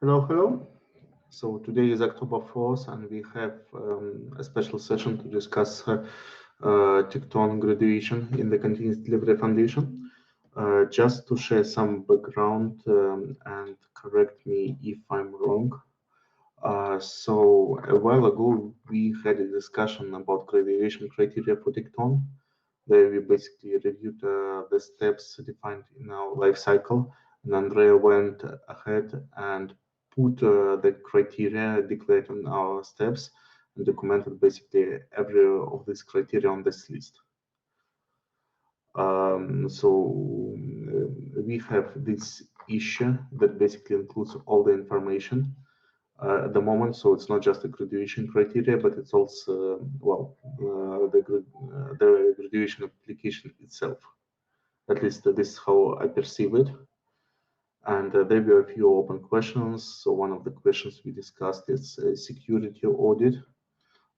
Hello, hello. So today is October 4th, and we have a special session to discuss Tekton graduation in the Continuous Delivery Foundation. Just to share some background and correct me if I'm wrong. So a while ago, we had a discussion about graduation criteria for Tekton, where we basically reviewed the steps defined in our life cycle, and Andrea went ahead and put the criteria declared on our steps and documented basically every of these criteria on this list. We have this issue that basically includes all the information at the moment. So it's not just a graduation criteria, but it's also the graduation application itself. At least this is how I perceive it. And there were a few open questions. So one of the questions we discussed is a security audit,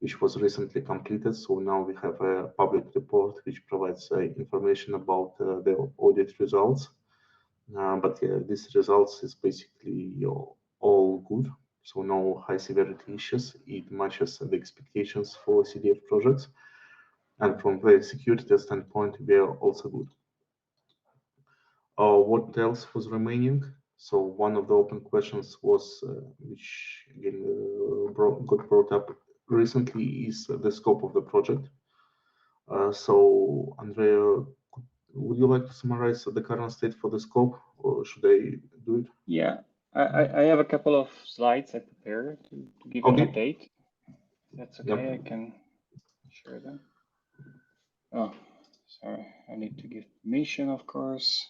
which was recently completed. So now we have a public report which provides information about the audit results. But yeah, these results is basically all good. So no high severity issues. It matches the expectations for CDF projects. And from the security standpoint, we are also good. What else was remaining? So one of the open questions was, which again got brought up recently, is the scope of the project. So Andrea, would you like to summarize the current state for the scope, or should I do it? Yeah, I have a couple of slides I prepared to give an update. That's okay, yep. I can share them. Oh, sorry, I need to give permission, of course.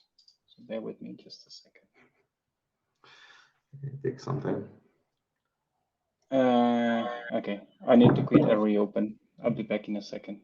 So bear with me just a second. It takes some time. Okay, I need to quit and reopen. I'll be back in a second.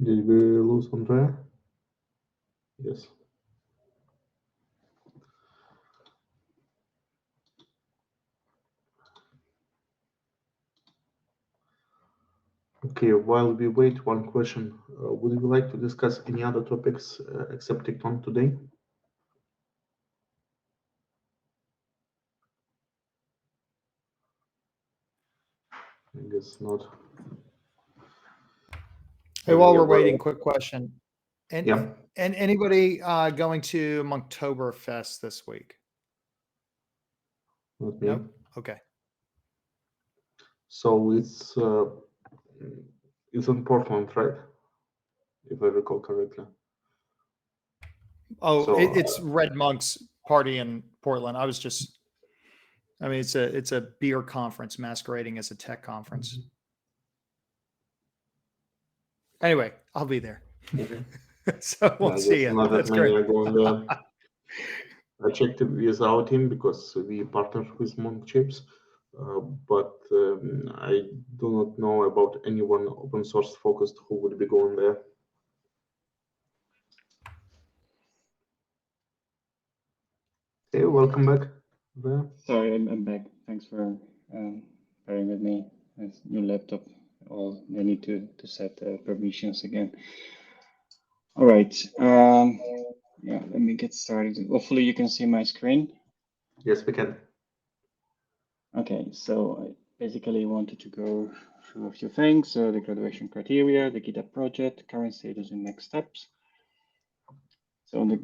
Did we lose Andrea? Yes. Okay, while we wait, one question. Would you like to discuss any other topics except Tekton today? I guess not. Hey, while we're waiting, quick question. And yeah. And anybody going to Monktoberfest this week? Not me. Nope. Okay. So it's in Portland, right? If I recall correctly. Oh, so, it's Red Monk's party in Portland. I mean, it's a beer conference masquerading as a tech conference. Anyway, I'll be there. Okay. So we'll see you. That's great. I checked with our team because we partner with Monk Chips, but I do not know about anyone open source focused who would be going there. Hey, welcome back. Sorry, I'm back. Thanks for bearing with me. It's new laptop. I need to set permissions again. All right. Yeah, let me get started. Hopefully you can see my screen. Yes, we can. Okay, so I basically wanted to go through a few things. So the graduation criteria, the GitHub project, current status and next steps. So on the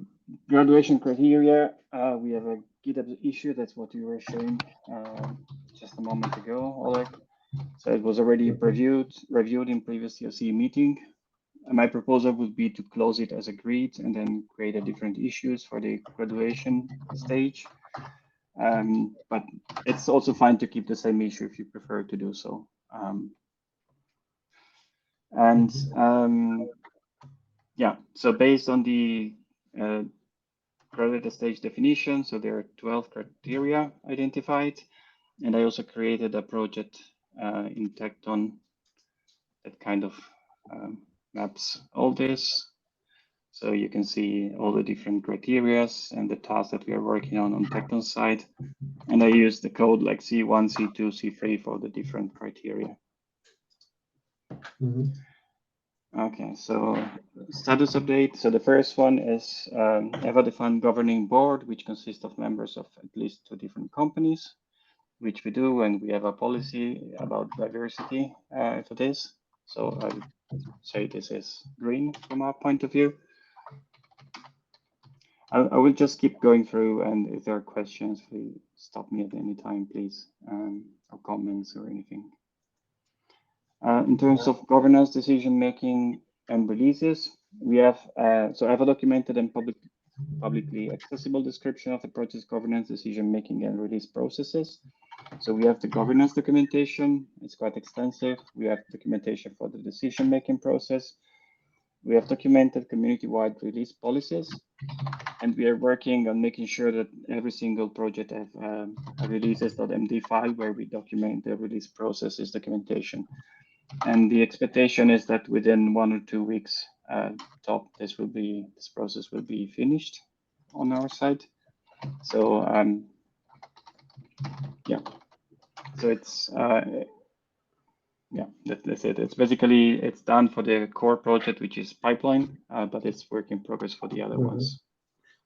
graduation criteria, we have a GitHub issue. That's what you were showing just a moment ago, Oleg. So it was already reviewed in previous TOC meeting. My proposal would be to close it as agreed and then create a different issues for the graduation stage. But it's also fine to keep the same issue if you prefer to do so. Yeah, so based on the graduate stage definition, so there are 12 criteria identified. And I also created a project in Tekton that kind of maps all this. So you can see all the different criteria and the tasks that we are working on Tekton side. And I use the code like C1, C2, C3 for the different criteria. Mhm. Okay, so status update. So the first one is ever-defined governing board, which consists of members of at least 2 different companies, which we do, and we have a policy about diversity for this. So I would say this is green from our point of view. I will just keep going through, and if there are questions, please stop me at any time, please, or comments or anything. In terms of governance, decision making, and releases, we have so I have a documented and publicly accessible description of the project governance, decision making, and release processes. So we have the governance documentation. It's quite extensive. We have documentation for the decision making process. We have documented community-wide release policies, and we are working on making sure that every single project have a releases.md file where we document the release processes documentation. And the expectation is that within 1 or 2 weeks top, this process will be finished on our side. So yeah, so it's yeah, that's it. It's basically it's done for the core project, which is pipeline, but it's work in progress for the other ones.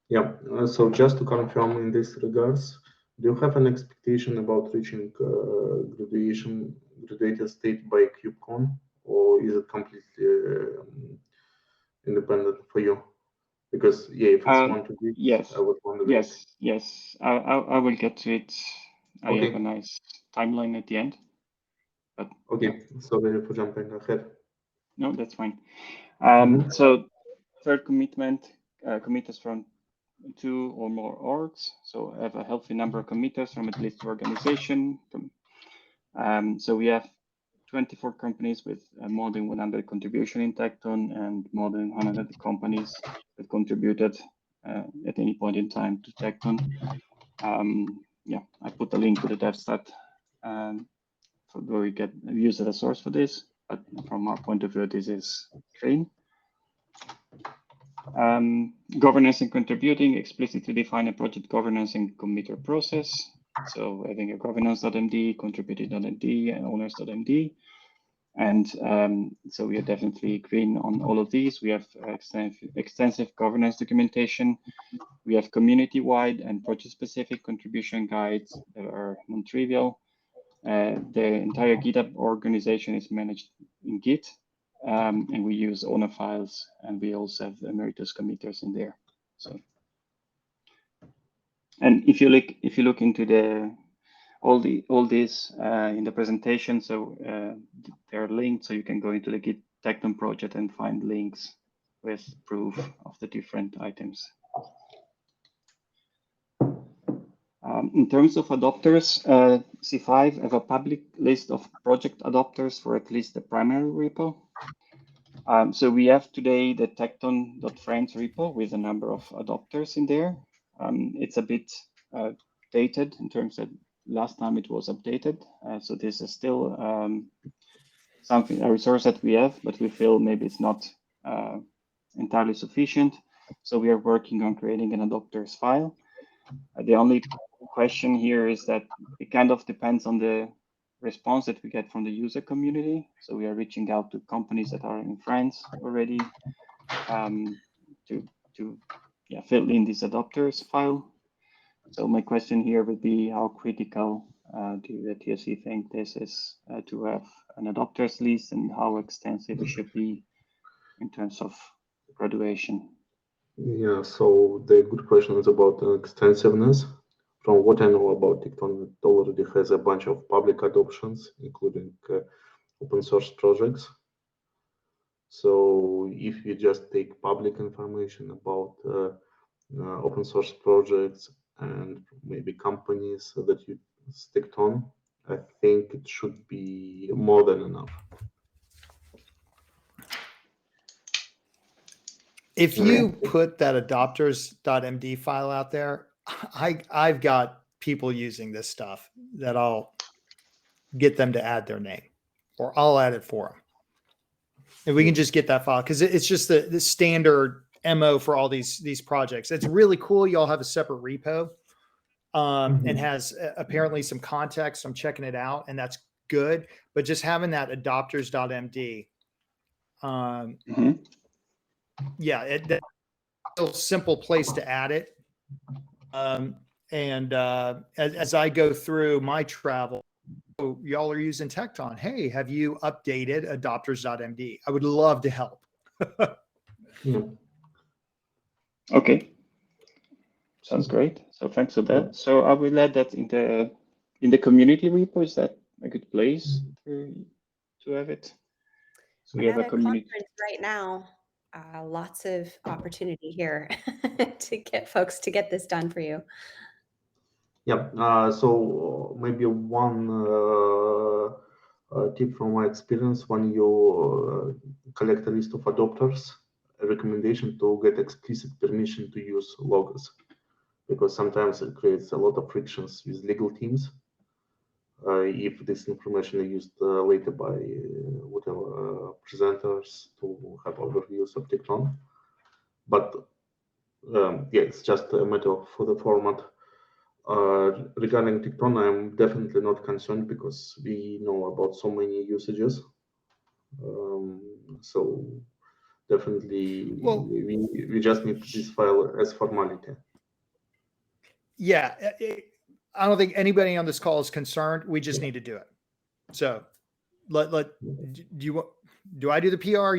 Yeah. So just to confirm in this regards, do you have an expectation about reaching graduated state by Kubekon, or is it completely independent for you? Because yeah, if it's 1 to 2 weeks, yes, I would want to wait. yes, I will get to it. I Okay. have a nice timeline at the end. But okay, yeah. sorry for jumping ahead. No, that's fine. Mhm. So third commitment, committers from 2 or more orgs. So I have a healthy number of committers from at least 2 organizations. So we have 24 companies with more than 100 contribution in Tekton and more than 100 companies that contributed at any point in time to Tekton. Yeah, I put a link to the DevStat for where we get use as a source for this. But from our point of view, this is green. Governance and contributing, explicitly define a project governance and committer process. So having a governance.md, contributing.md, and owners.md. And so we are definitely green on all of these. We have extensive governance documentation. We have community-wide and project-specific contribution guides that are non-trivial. The entire GitHub organization is managed in Git, and we use owner files, and we also have emeritus committers in there. So, and if you look into all this in the presentation, so they are linked, so you can go into the Git Tekton project and find links with proof of the different items. In terms of adopters, C5 have a public list of project adopters for at least the primary repo. So we have today the Tekton.friends repo with a number of adopters in there. It's a bit dated in terms of last time it was updated. So this is still a resource that we have, but we feel maybe it's not entirely sufficient. So we are working on creating an adopters file. The only question here is that it kind of depends on the response that we get from the user community. So we are reaching out to companies that are in France already to fill in this adopters file. So my question here would be, how critical do the TOC think this is to have an adopters list, and how extensive it should be in terms of graduation? Yeah, so the good question is about extensiveness. From what I know about Tekton, it already has a bunch of public adoptions, including open source projects. So if you just take public information about open source projects and maybe companies that you stick on, I think it should be more than enough. If you put that adopters.md file out there, I've got people using this stuff that I'll get them to add their name, or I'll add it for them. If we can just get that file, because it's just the standard MO for all these projects. It's really cool. Y'all have a separate repo and has apparently some context. I'm checking it out, and that's good. But just having that adopters.md, yeah, that's a simple place to add it. As I go through my travel, y'all are using Tekton. Hey, have you updated adopters.md? I would love to help. Yeah. Okay. Sounds great. So thanks for that. So I will add that in the community repo. Is that a good place to have it? So we have a community conference right now. Lots of opportunity here to get folks to get this done for you. Yeah. So maybe one tip from my experience: when you collect a list of adopters, a recommendation to get explicit permission to use logos, because sometimes it creates a lot of frictions with legal teams if this information is used later by whatever presenters to have overviews of Tekton. But yeah, it's just a matter for the format. Regarding Tekton, I'm definitely not concerned because we know about so many usages. So definitely, we just need this file as formality. Yeah, I don't think anybody on this call is concerned. We just need to do it. So do I do the PR?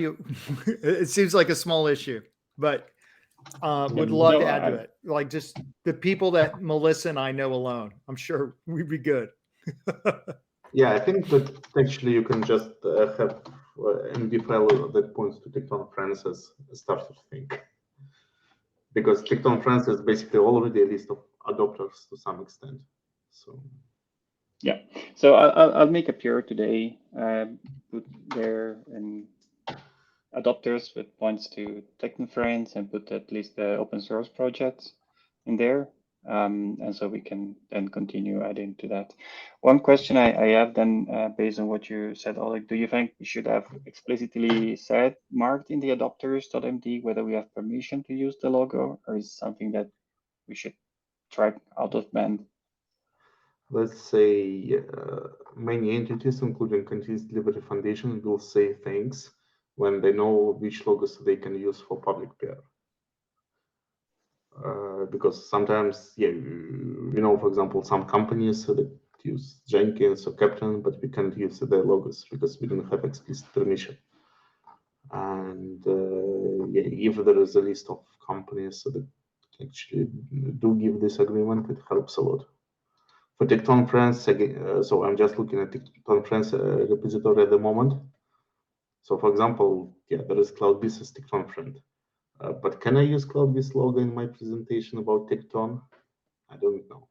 It seems like a small issue, but would love to add to it. Like just the people that Melissa and I know alone. I'm sure we'd be good. Yeah, I think that actually you can just have MD file that points to Tekton Friends as a starter thing. Because Tekton Friends is basically already a list of adopters to some extent. So yeah, so I'll make a PR today, put there and adopters with points to Tekton Friends and put at least the open source projects in there. And so we can then continue adding to that. One question I have then, based on what you said, Oleg, do you think we should have explicitly said, marked in the adopters.md, whether we have permission to use the logo, or is something that we should track out of band? let's say many entities, including Continuous Delivery Foundation, will say things when they know which logos they can use for public PR. Because sometimes, yeah, for example, some companies that use Jenkins or Tekton, but we can't use their logos because we don't have explicit permission. And yeah, if there is a list of companies that actually do give this agreement, it helps a lot. For Tekton Friends, so I'm just looking at Tekton Friends repository at the moment. So for example, yeah, there is CloudBees as Tekton Friend. But can I use CloudBees logo in my presentation about Tekton? I don't know.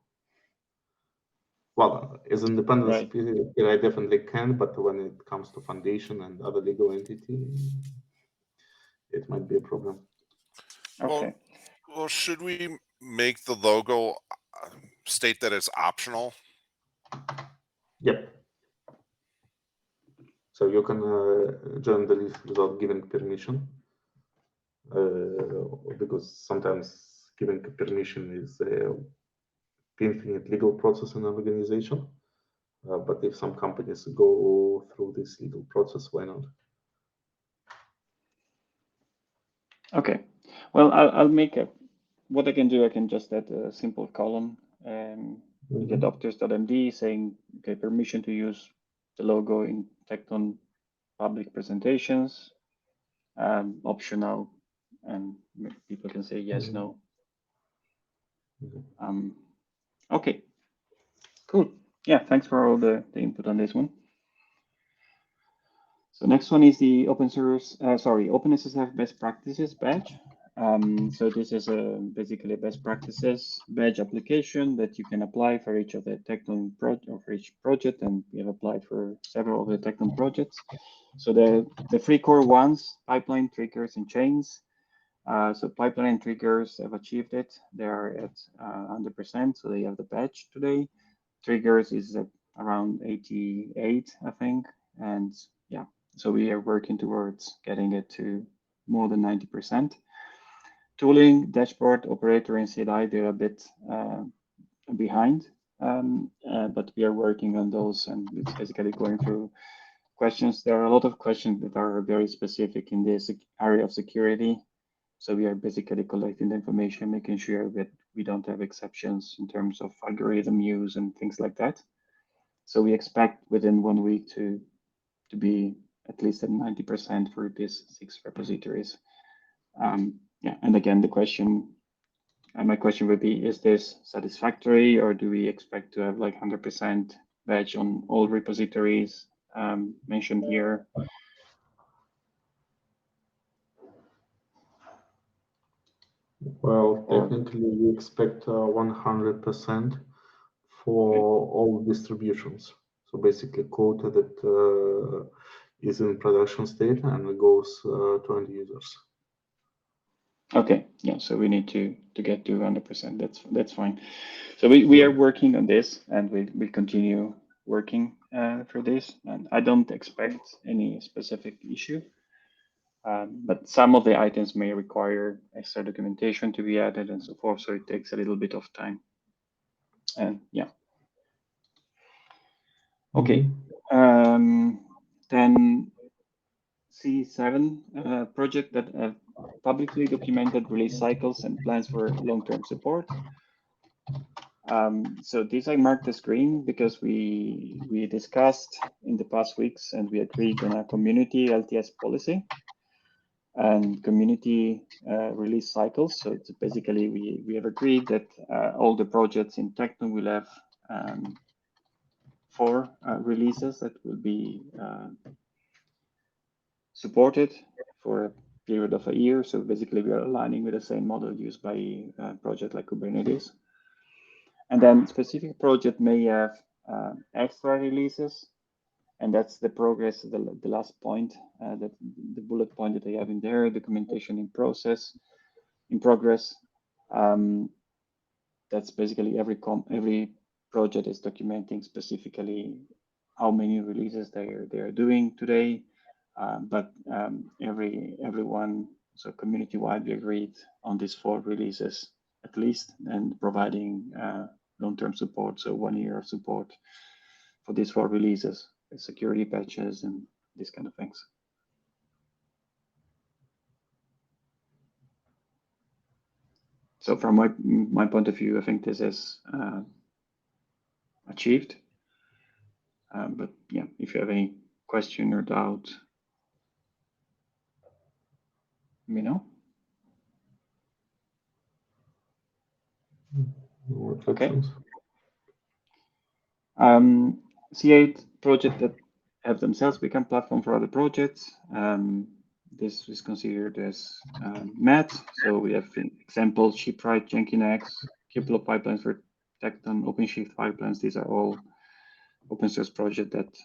Well, as independent speaker, I definitely can, but when it comes to foundation and other legal entity, it might be a problem. Okay. Well, should we make the logo state that it's optional? Yep. So you can join the list without giving permission, because sometimes giving permission is an infinite legal process in an organization. But if some companies go through this legal process, why not? Okay. Well, I'll make what I can do. I can just add a simple column in the adopters.md saying, okay, permission to use the logo in Tekton public presentations, optional, and people can say yes, no. Okay, cool. Yeah, thanks for all the input on this one. So next one is the OpenSSF best practices badge. So this is basically a best practices badge application that you can apply for each of the Tekton or for each project, and we have applied for several of the Tekton projects. So the three core ones: pipeline, triggers, and chains. So pipeline and triggers have achieved it. They are at 100%, so they have the badge today. Triggers is at around 88, I think, and yeah, So we are working towards getting it to more than 90%. Tooling, dashboard, operator, and CLI, they're a bit behind, but we are working on those, and it's basically going through questions. There are a lot of questions that are very specific in this area of security. So we are basically collecting the information, making sure that we don't have exceptions in terms of algorithm use and things like that. So we expect within 1 week to be at least at 90% for these 6 repositories. Yeah, and again, the question, my question would be, is this satisfactory, or do we expect to have like 100% badge on all repositories mentioned here? Well, technically, we expect 100% for all distributions. So basically, code that is in production state and goes to end users. Okay, yeah, so we need to get to 100%. That's fine. So we are working on this, and we continue working for this. And I don't expect any specific issue, but some of the items may require extra documentation to be added and so forth. So it takes a little bit of time. And yeah. Okay. Then C7 project that have publicly documented release cycles and plans for long-term support. So these I marked as green because we discussed in the past weeks and we agreed on a community LTS policy and community release cycles. So it's basically we have agreed that all the projects in Tekton will have 4 releases that will be supported for a period of a year. So basically we are aligning with the same model used by a project like Kubernetes. And then specific project may have extra releases, and that's the progress, the last point, that the bullet point that I have in there, documentation in progress. That's basically every project is documenting specifically how many releases they are doing today. But everyone, so community-wide, we agreed on these 4 releases at least, and providing long-term support, so 1 year of support for these 4 releases, security patches and these kind of things. So from my point of view, I think this is achieved. But yeah, if you have any question or doubt, let me know. Okay. C8 project that have themselves become platform for other projects. This is considered as MET. So we have examples: Shipwright, Nginx, Kubeflow pipelines for Tekton, OpenShift pipelines. These are all open source projects that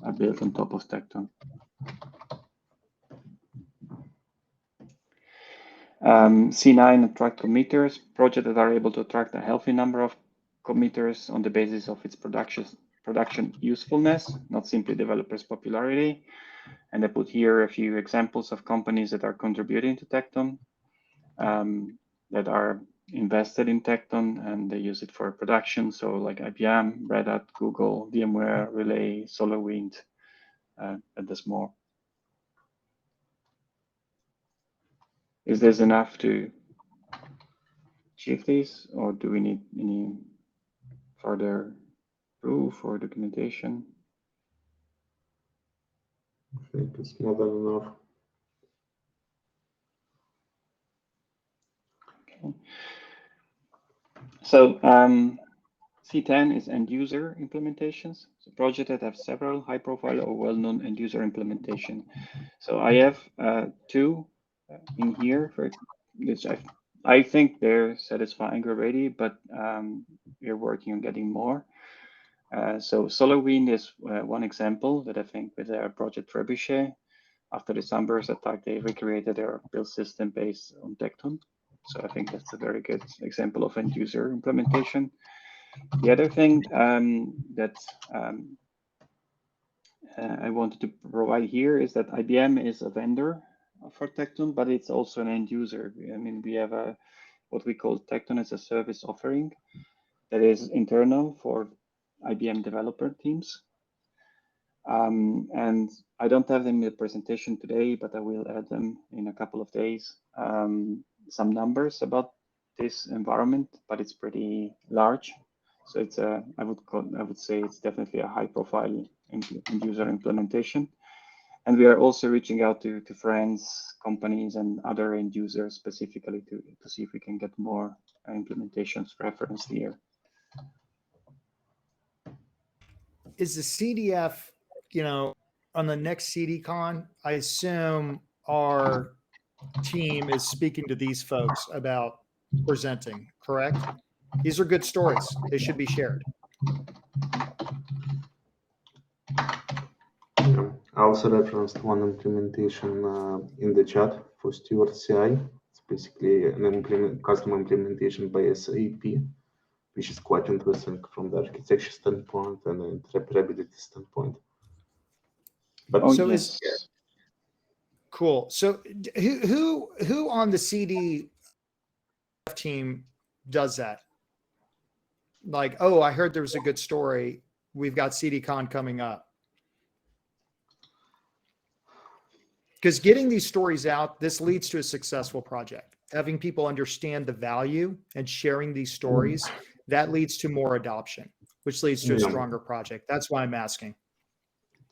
are built on top of Tekton. C9 attract committers, projects that are able to attract a healthy number of committers on the basis of its production usefulness, not simply developers' popularity. And I put here a few examples of companies that are contributing to Tekton, that are invested in Tekton and they use it for production. So like IBM, Red Hat, Google, VMware, Relay, SolarWind, and there's more. Is this enough to achieve this, or do we need any further proof or documentation? I think it's more than enough. Okay. So C10 is end user implementations. So projects that have several high profile or well-known end user implementation. So I have 2 in here for which I think they're satisfying already, but we're working on getting more. So SolarWind is one example that I think with their project Trebuchet, after the Sunburst attack, they recreated their build system based on Tekton. So I think that's a very good example of end user implementation. The other thing that I wanted to provide here is that IBM is a vendor for Tekton, but it's also an end user. I mean, we have what we call Tekton as a service offering that is internal for IBM developer teams. And I don't have them in the presentation today, but I will add them in a couple of days. Some numbers about this environment, but it's pretty large. So it's I would say it's definitely a high profile end user implementation. And we are also reaching out to friends, companies, and other end users specifically to see if we can get more implementations referenced here. Is the CDF, on the next CDCon, I assume our team is speaking to these folks about presenting, correct? These are good stories. They should be shared. Yeah. I also referenced one implementation in the chat for Steward CI. It's basically an custom implementation by SAP, which is quite interesting from the architecture standpoint and the interoperability standpoint. But so yes. Cool. So who on the CDF team does that? Like, oh, I heard there was a good story. We've got CDCon coming up. Because getting these stories out, this leads to a successful project. Having people understand the value and sharing these stories, that leads to more adoption, which leads to a stronger project. That's why I'm asking.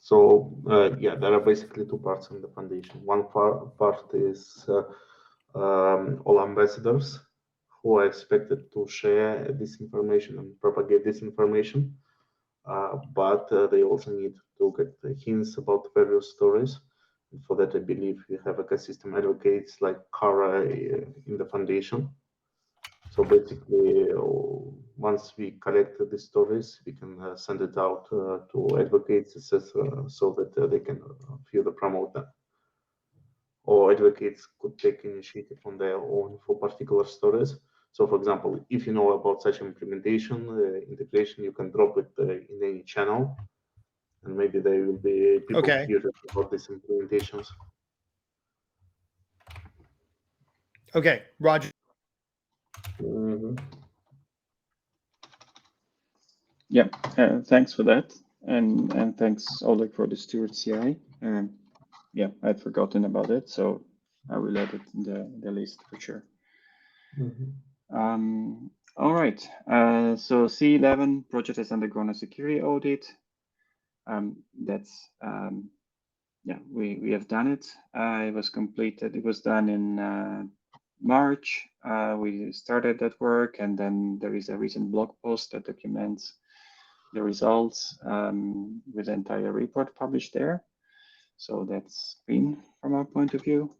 So yeah, there are basically two parts in the foundation. One part is all ambassadors who are expected to share this information and propagate this information, but they also need to get the hints about various stories. And for that, I believe we have ecosystem advocates like Kara in the foundation. So basically, once we collect the stories, we can send it out to advocates, etc., so that they can further promote them. Or advocates could take initiative on their own for particular stories. So, for example, if you know about such implementation, integration, you can drop it in any channel, and maybe there will be people curious about these implementations. Okay, Roger. Yeah, thanks for that, and thanks Oleg for the Steward CI. Yeah, I'd forgotten about it, so I will add it in the list for sure. All right, so C11 project has undergone a security audit. That's yeah, we have done it. It was completed. It was done in March. We started that work, and then there is a recent blog post that documents the results with the entire report published there. So that's green from our point of view.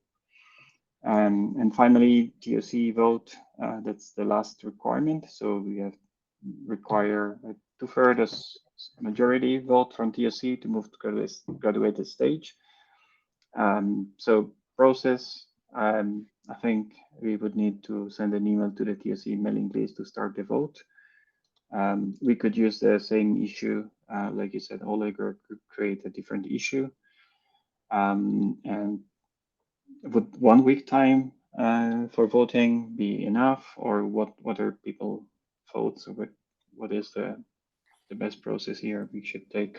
And finally, TOC vote, that's the last requirement. So we have require a 2/3 majority vote from TOC to move to graduated stage. So process, I think we would need to send an email to the TOC mailing list to start the vote. We could use the same issue, like you said, Oleg, or could create a different issue. And would 1 week time for voting be enough, or what are people votes? What is the best process here we should take?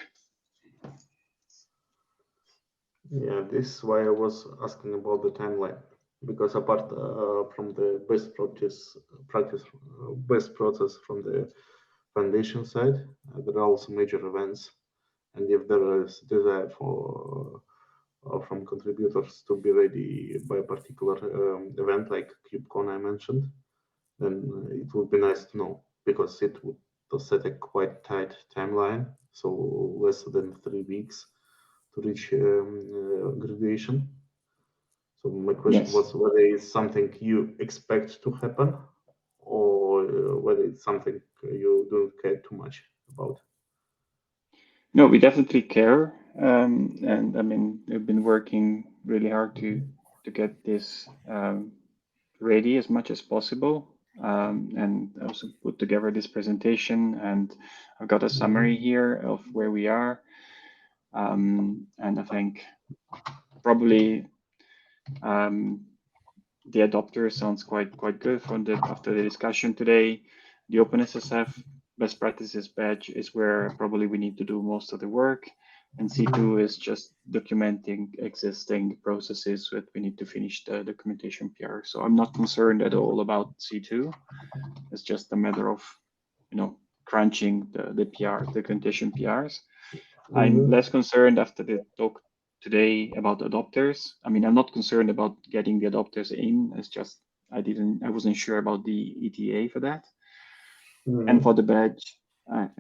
Yeah, this is why I was asking about the timeline, because apart from the best process from the foundation side, there are also major events, and if there is desire for from contributors to be ready by a particular event like Kubekon I mentioned, then it would be nice to know, because it would set a quite tight timeline, so less than 3 weeks to reach graduation. So my question was whether it's something you expect to happen, or whether it's something you don't care too much about. No, we definitely care, and I mean we've been working really hard to get this ready as much as possible, and also put together this presentation. And I've got a summary here of where we are. And I think probably the adopter sounds quite good from after the discussion today. The OpenSSF best practices badge is where probably we need to do most of the work, and C2 is just documenting existing processes that we need to finish the documentation PR. So I'm not concerned at all about C2. It's just a matter of, crunching the PR, the documentation PRs. I'm less concerned after the talk today about adopters. I mean, I'm not concerned about getting the adopters in. It's just I wasn't sure about the ETA for that. And for the badge,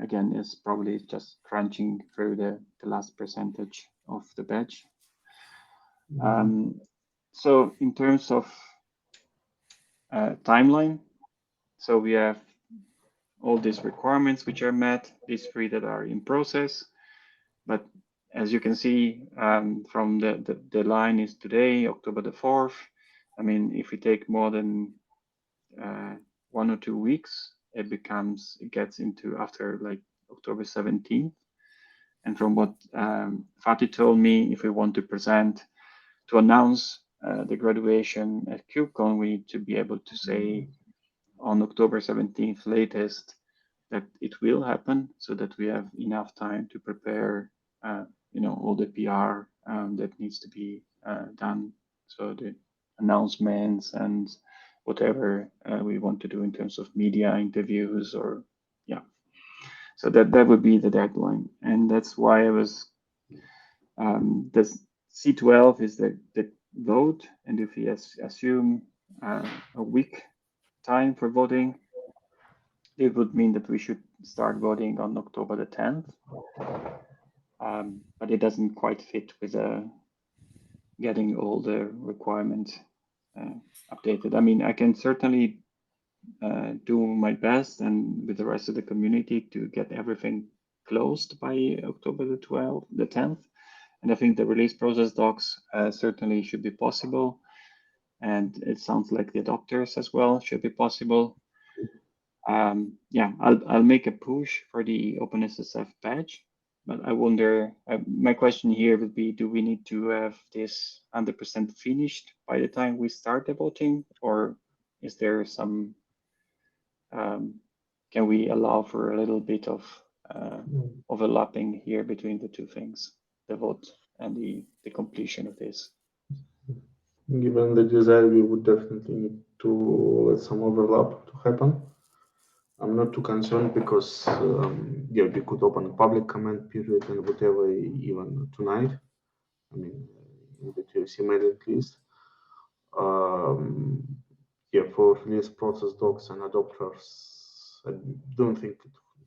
again, is probably just crunching through the last percentage of the badge. So in terms of timeline, so we have all these requirements which are met, these 3 that are in process. But as you can see from the line is today, October the 4th. I mean, if we take more than 1 or 2 weeks, it gets into after like October 17th. And from what Fatih told me, if we want to announce the graduation at Kubekon, we need to be able to say on October 17th latest that it will happen, so that we have enough time to prepare all the PR that needs to be done. So the announcements and whatever we want to do in terms of media interviews or so that would be the deadline. And that's why I was the C12 is the vote, and if we assume a week time for voting, it would mean that we should start voting on October the 10th. But it doesn't quite fit with getting all the requirements updated. I mean, I can certainly do my best and with the rest of the community to get everything closed by October the 10th. And I think the release process docs certainly should be possible. And it sounds like the adopters as well should be possible. I'll make a push for the OpenSSF badge, but I wonder, my question here would be, do we need to have this 100% finished by the time we start the voting, or is there some, can we allow for a little bit of overlapping here between the 2 things, the vote and the completion of this? Given the desire, we would definitely need to let some overlap to happen. I'm not too concerned because we could open a public comment period and whatever even tonight. I mean, in the TOC mailing list. For release process docs and adopters, I don't think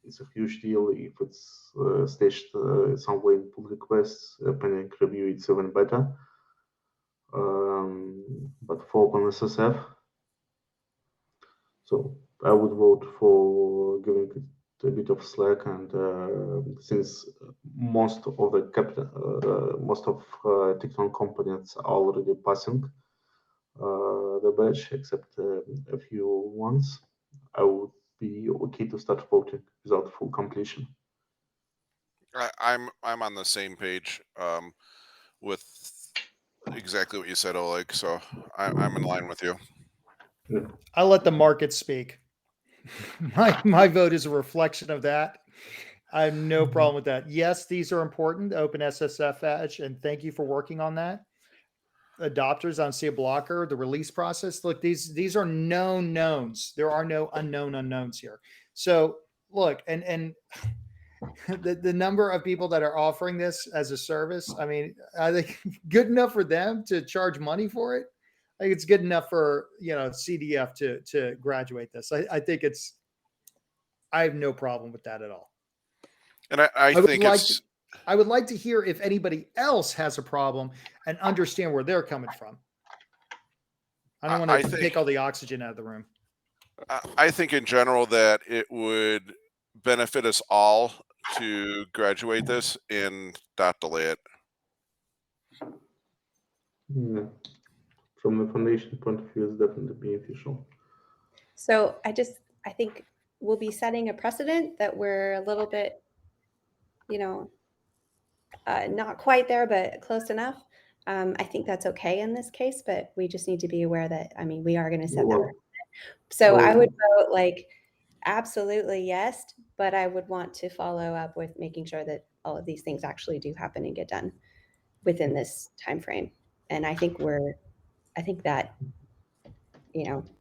it's a huge deal. If it's staged somewhere in pull requests, pending review, it's even better. But for OpenSSF, so I would vote for giving it a bit of slack, and since most of the Tekton components are already passing the badge, except a few ones, I would be okay to start voting without full completion. I'm on the same page with exactly what you said, Oleg. So I'm in line with you. Yeah. I let the market speak. My vote is a reflection of that. I have no problem with that. Yes, these are important, OpenSSF badge, and thank you for working on that. Adopters, I don't see a blocker. The release process. Look, these are known knowns. There are no unknown unknowns here. So look, and the number of people that are offering this as a service, I mean, I think good enough for them to charge money for it. I think it's good enough for CDF to graduate this. I think I have no problem with that at all. And I think I would like to hear if anybody else has a problem and understand where they're coming from. I don't want to take all the oxygen out of the room. I think in general that it would benefit us all to graduate this and not delay it. Yeah. From the foundation point of view, it's definitely beneficial. So I think we'll be setting a precedent that we're a little bit, not quite there, but close enough. I think that's okay in this case, but we just need to be aware that, I mean, we are going to set the. So I would vote like absolutely yes, but I would want to follow up with making sure that all of these things actually do happen and get done within this time frame. And I think that,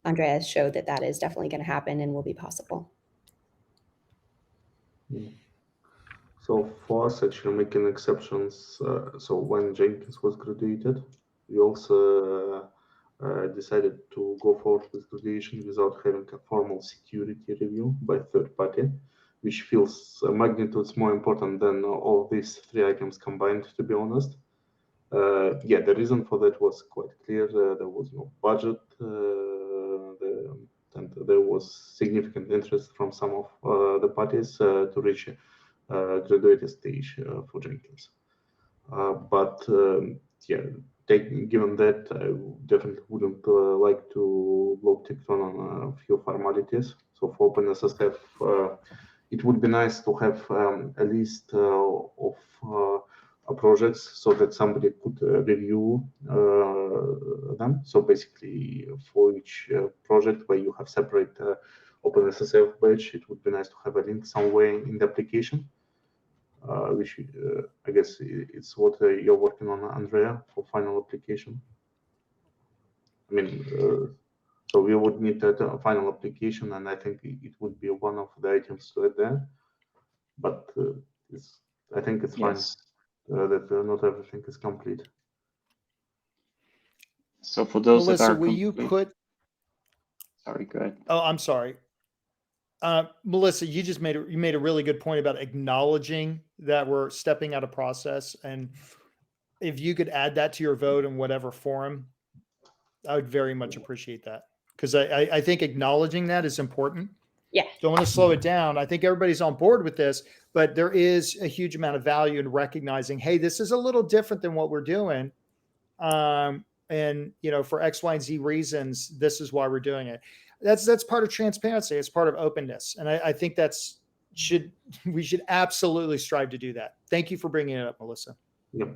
Andreas showed that that is definitely going to happen and will be possible. Yeah. So for us, actually making exceptions, so when Jenkins was graduated, we also decided to go forward with graduation without having a formal security review by third party, which feels magnitudes more important than all these three items combined, to be honest. Yeah, the reason for that was quite clear. There was no budget, and there was significant interest from some of the parties to reach graduated stage for Jenkins. Yeah, given that, I definitely wouldn't like to block Tekton on a few formalities. So for OpenSSF, it would be nice to have a list of projects so that somebody could review them. So basically, for each project where you have separate OpenSSF badge, it would be nice to have a link somewhere in the application. Which I guess it's what you're working on, Andrea, for final application. I mean, so we would need that final application, and I think it would be one of the items to add there. But I think it's fine that not everything is complete. So for those Melissa, that are will you put? Sorry, go ahead. Oh, I'm sorry. Melissa, you made a really good point about acknowledging that we're stepping out of process, and if you could add that to your vote in whatever forum, I would very much appreciate that, because I think acknowledging that is important. Yeah. Don't want to slow it down. I think everybody's on board with this, but there is a huge amount of value in recognizing, hey, this is a little different than what we're doing. And for X, Y, and Z reasons, this is why we're doing it. That's part of transparency. It's part of openness. And I think we should absolutely strive to do that. Thank you for bringing it up, Melissa. Yep.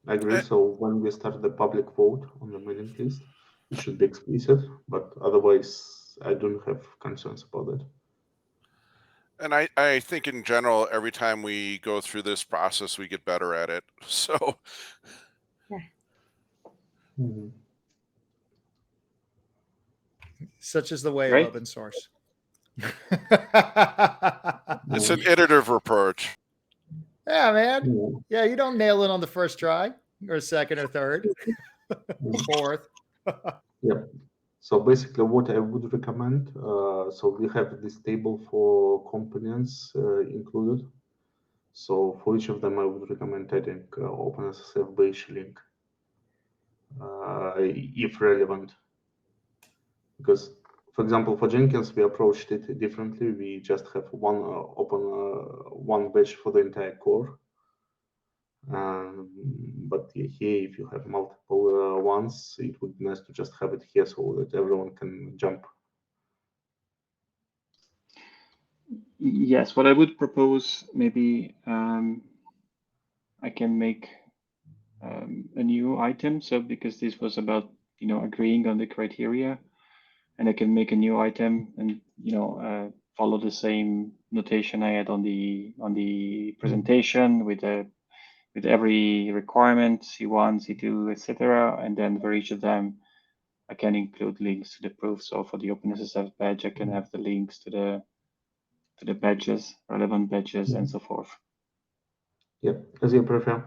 I agree. So when we start the public vote on the mailing list, it should be explicit, but otherwise I don't have concerns about that. And I think in general, every time we go through this process, we get better at it. So yeah. Mm-hmm. Such is the way Great. of open source. it's an iterative approach. Yeah, man. Yeah, you don't nail it on the first try or second or third, fourth. Yep. So basically what I would recommend, so we have this table for components included. So for each of them, I would recommend adding OpenSSF badge link if relevant. Because, for example, for Jenkins, we approached it differently. We just have one badge for the entire core. But here, if you have multiple ones, it would be nice to just have it here so that everyone can jump. Yes, what I would propose, maybe I can make a new item. So because this was about agreeing on the criteria, and I can make a new item and follow the same notation I had on the presentation with every requirement, C1, C2, etc. And then for each of them, I can include links to the proof. So for the OpenSSF badge, I can have the links to the badges, relevant badges, and so forth. Yep, as you prefer.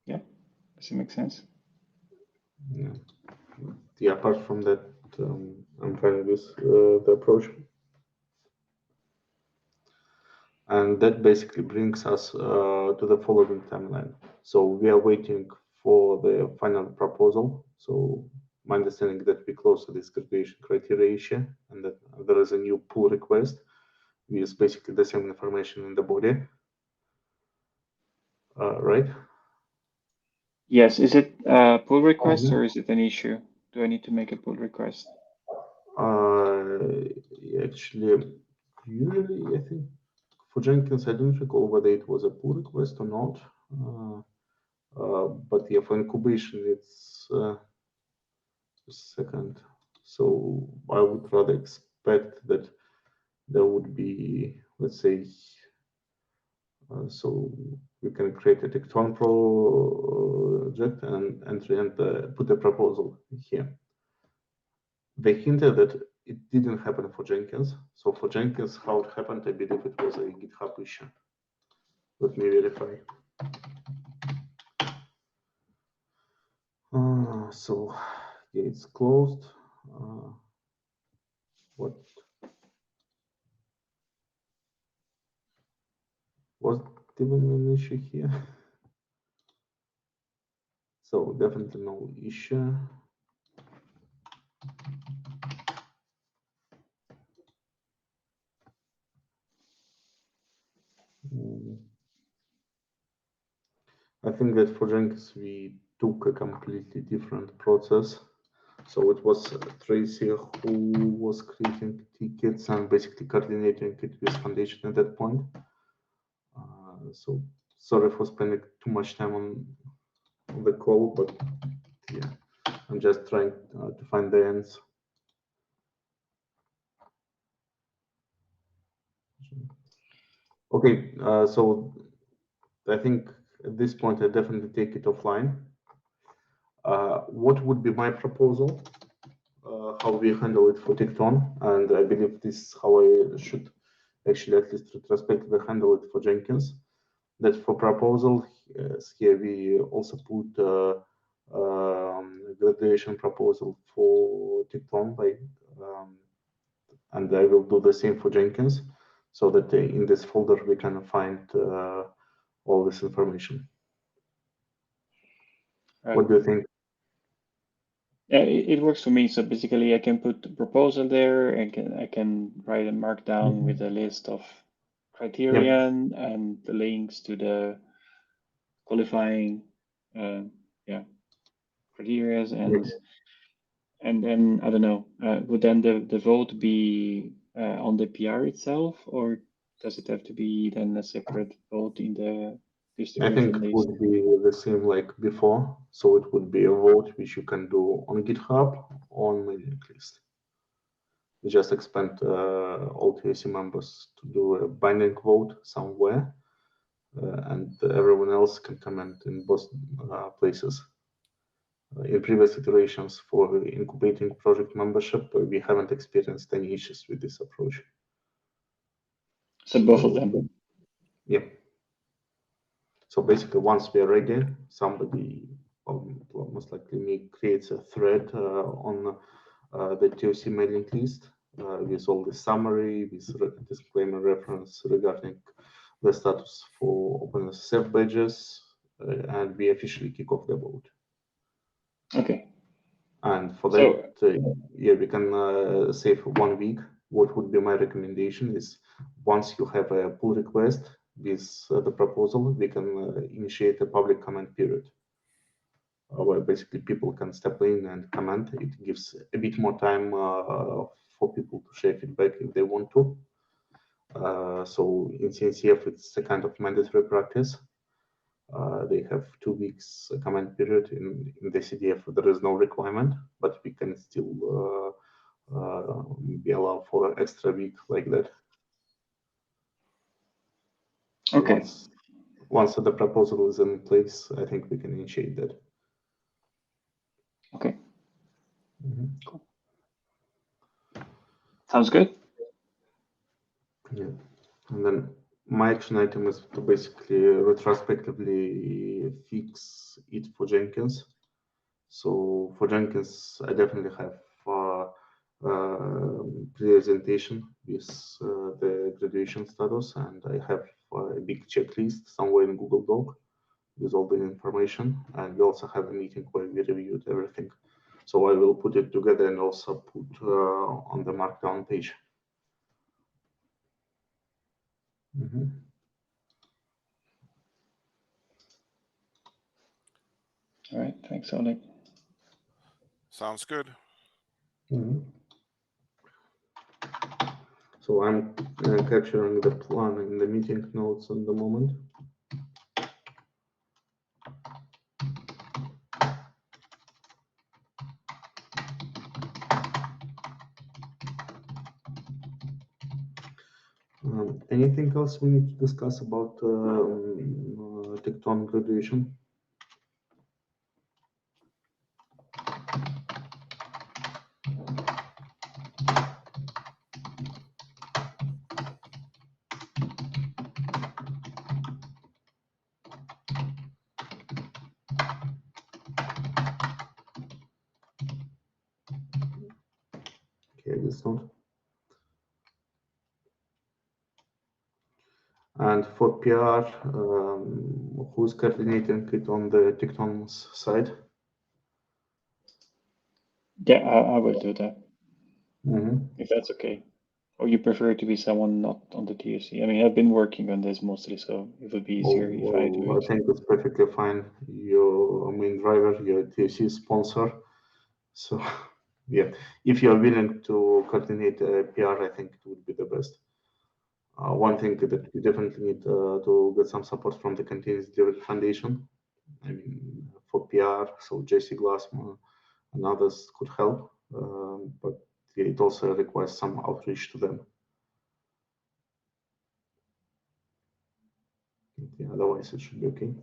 Yeah, does it make sense? Yeah, apart from that, I'm fine with the approach. And that basically brings us to the following timeline. So we are waiting for the final proposal. So my understanding that we close to this graduation criteria issue and that there is a new pull request with basically the same information in the body, right? Yes. Is it a pull request or is it an issue? Do I need to make a pull request? Actually, usually I think for Jenkins, I don't recall whether it was a pull request or not. But yeah, for incubation, it's just a second. So I would rather expect that there would be, let's say, so we can create a Tekton project and enter and put a proposal here. They hinted that it didn't happen for Jenkins. So for Jenkins, how it happened, I believe it was a GitHub issue. Let me verify. So yeah, it's closed. What was even an issue here? So definitely no issue. I think that for Jenkins we took a completely different process. So it was Tracy who was creating tickets and basically coordinating it with Foundation at that point. So sorry for spending too much time on the call, but yeah, I'm just trying to find the ends. Okay, so I think at this point I definitely take it offline. What would be my proposal? How we handle it for Tekton, and I believe this is how I should actually at least retrospectively handle it for Jenkins. That for proposal, here we also put graduation proposal for Tekton, and I will do the same for Jenkins, so that in this folder we can find all this information. Right. What do you think? Yeah, it works for me. So basically, I can put the proposal there, and I can write a markdown with a list of criterion and the links to the qualifying, criteria, and then I don't know. Would then the vote be on the PR itself, or does it have to be then a separate vote in the I distribution think it list? would be the same like before. So it would be a vote which you can do on GitHub on mailing list. We just expect all TOC members to do a binding vote somewhere, and everyone else can comment in both places. In previous iterations for incubating project membership, we haven't experienced any issues with this approach. So both of them. Yeah. So basically, once we are ready, somebody, most likely me, creates a thread on the TOC mailing list with all the summary, with disclaimer reference regarding the status for OpenSSF badges, and we officially kick off the vote. Okay. And for that, yeah, we can save 1 week. What would be my recommendation is once you have a pull request with the proposal, we can initiate a public comment period where basically people can step in and comment. It gives a bit more time for people to share feedback if they want to. So in CNCF, it's a kind of mandatory practice. They have 2 weeks comment period. In the CDF, there is no requirement, but we can still be allowed for an extra week like that. Okay. Once the proposal is in place, I think we can initiate that. Okay. Cool. Sounds good. Yeah, and then my action item is to basically retrospectively fix it for Jenkins. So for Jenkins, I definitely have presentation with the graduation status, and I have a big checklist somewhere in Google Doc with all the information, and we also have a meeting where we reviewed everything. So I will put it together and also put on the markdown page. All right. Thanks, Oleg. Sounds good. So So I'm capturing the plan in the meeting notes at the moment. Anything else we need to discuss about Tekton graduation? Okay, I guess not. And for PR, who's coordinating it on the Tekton's side? Yeah, I will do that, Mm-hmm. if that's okay. Or you prefer to be someone not on the TOC? I mean, I've been working on this mostly, so it would be easier if I do I it. think it's perfectly fine. Your main driver, your TOC sponsor. So, yeah, if you're willing to coordinate PR, I think it would be the best. One thing that you definitely need to get some support from the Continuous Delivery Foundation. I mean, for PR, so JC Glassman and others could help, but it also requires some outreach to them. Yeah, otherwise, it should be okay.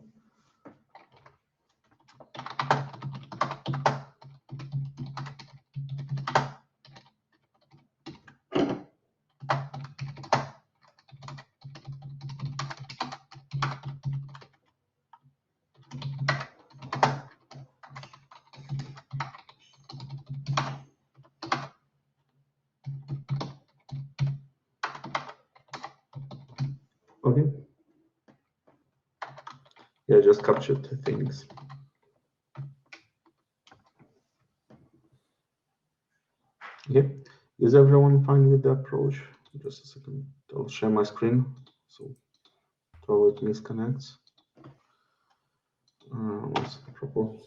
Okay. Yeah, just captured the things. Okay. Is everyone fine with the approach? Just a second. I'll share my screen. So till it disconnects. What's the trouble?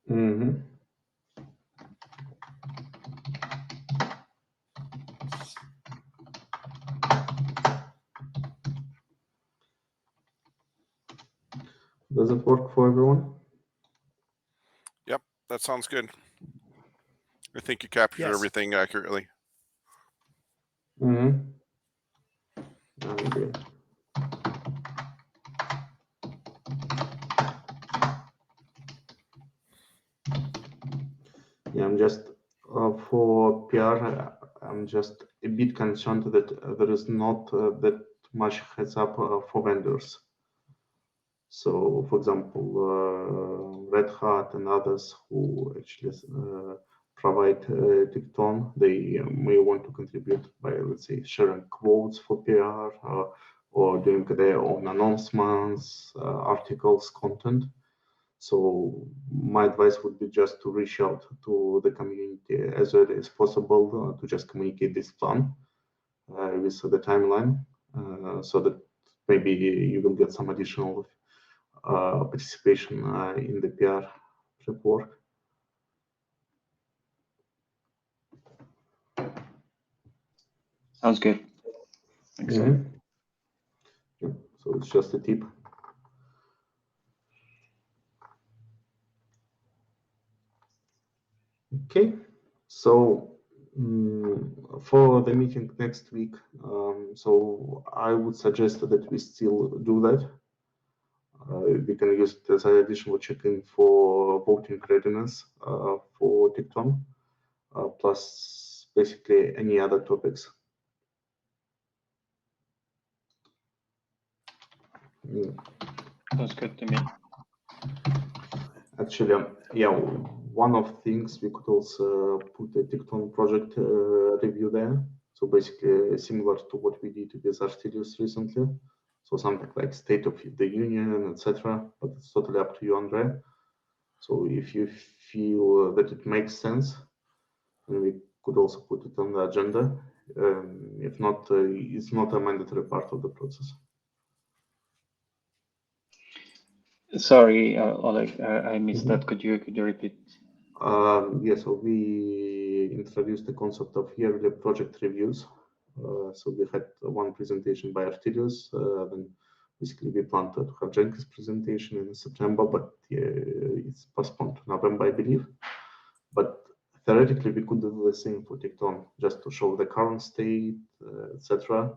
Mm-hmm. Does it work for everyone? Yep, that sounds good. I think you captured Yes. everything accurately. Mm-hmm. Okay. Yeah, I'm just for PR. I'm just a bit concerned that there is not that much heads up for vendors. So, for example, Red Hat and others who actually provide Tekton, they may want to contribute by, let's say, sharing quotes for PR or doing their own announcements, articles, content. So my advice would be just to reach out to the community as early as possible to just communicate this plan with the timeline so that maybe you will get some additional participation in the PR report. Sounds good. Excellent. Yeah, so it's just a tip. Okay, so for the meeting next week, so I would suggest that we still do that. We can use it as an additional check-in for voting readiness for Tekton, plus basically any other topics. Sounds good to me. Actually, yeah, one of the things we could also put a Tekton project review there. So basically similar to what we did with Artelius recently. So something like State of the Union, etc. But it's totally up to you, Andre. So if you feel that it makes sense, then we could also put it on the agenda. If not, it's not a mandatory part of the process. Sorry, Oleg, I missed that. Could you repeat? Yes, so we introduced the concept of yearly project reviews. So we had one presentation by Artelius, then basically we planned to have Jenkins presentation in September, but it's postponed to November, I believe. But theoretically, we could do the same for Tekton, just to show the current state, etc.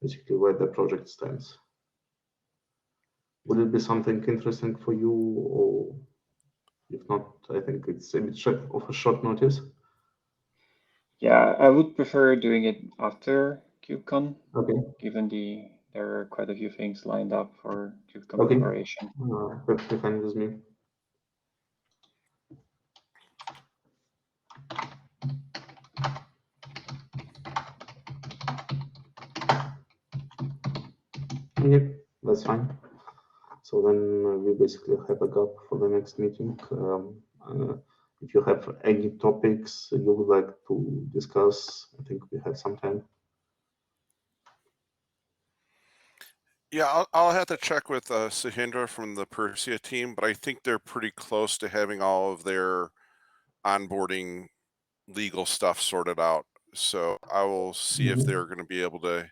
Basically, where the project stands. Would it be something interesting for you, or if not, I think it's a bit of a short notice. Yeah, I would prefer doing it after Kubekon, Okay. given there are quite a few things lined up for Kubekon Okay. preparation. Perfectly fine with me. Okay, that's fine. So then we basically have a gap for the next meeting. If you have any topics you would like to discuss, I think we have some time. Yeah, I'll have to check with Sahindra from the Persia team, but I think they're pretty close to having all of their onboarding legal stuff sorted out. So I will see if they're going to be able to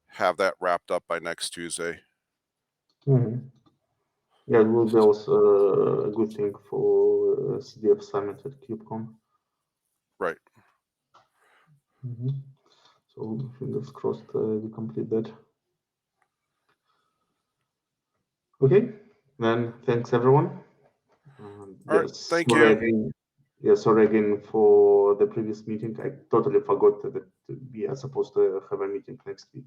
have that wrapped up by next Tuesday. Yeah, it will be also a good thing for CDF Summit at Kubekon. Right. So fingers crossed we complete that. Okay, then thanks everyone. All right, thank you. Again, sorry again for the previous meeting. I totally forgot that we are supposed to have a meeting next week.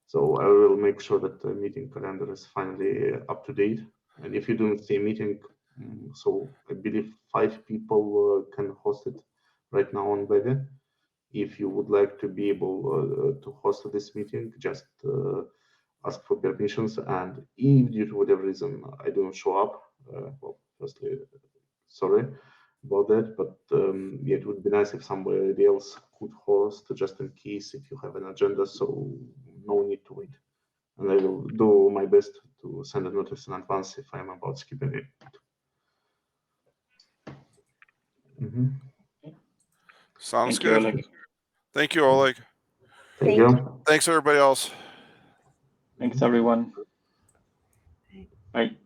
So I will make sure that the meeting calendar is finally up to date. And if you don't see a meeting, so I believe 5 people can host it right now on Vega. If you would like to be able to host this meeting, just ask for permissions. And if due to whatever reason I don't show up, well, firstly, sorry about that, but yeah, it would be nice if somebody else could host just in case if you have an agenda, so no need to wait. And I will do my best to send a notice in advance if I'm about skipping it. Sounds Thank good. you, Oleg. Thank you, Oleg. Thank you. Thanks, everybody else. Thanks, everyone. Bye.